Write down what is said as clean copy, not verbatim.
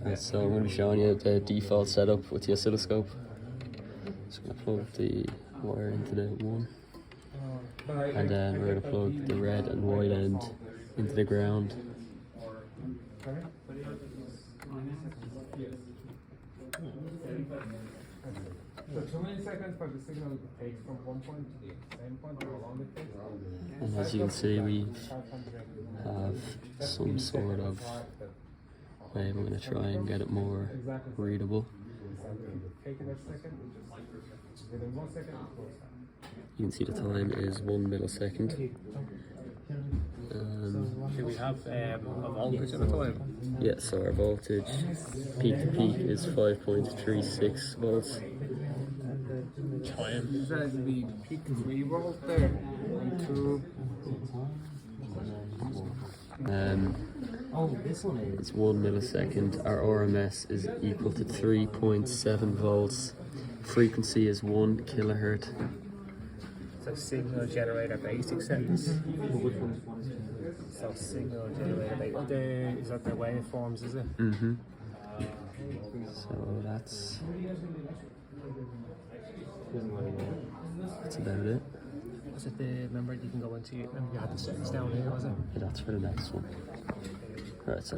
Right, so I'm going to be showing you the default setup with the oscilloscope. Just going to plug the wire into the one, and then we're going to plug the red and white end into the ground. So 2 milliseconds for the signal takes from one point to the same point, how long it takes? And as you can see, we have some sort of way. I'm going to try and get it more readable. Take it a second, within 1 second, You can see the time is 1 millisecond. Do we have a voltage at the time? Yeah, so our voltage peak to peak is 5.36 volts. Time. Is that the peak 3 volt there? And 2. It's 1 millisecond. Our RMS is equal to 3.7 volts. Frequency is 1 kilohertz. So signal generator basic settings. So signal generator is that the waveforms, is it? So that's about it. Was it the, remember you can go into, remember you had the settings down here, was it? That's for the next one. Right, so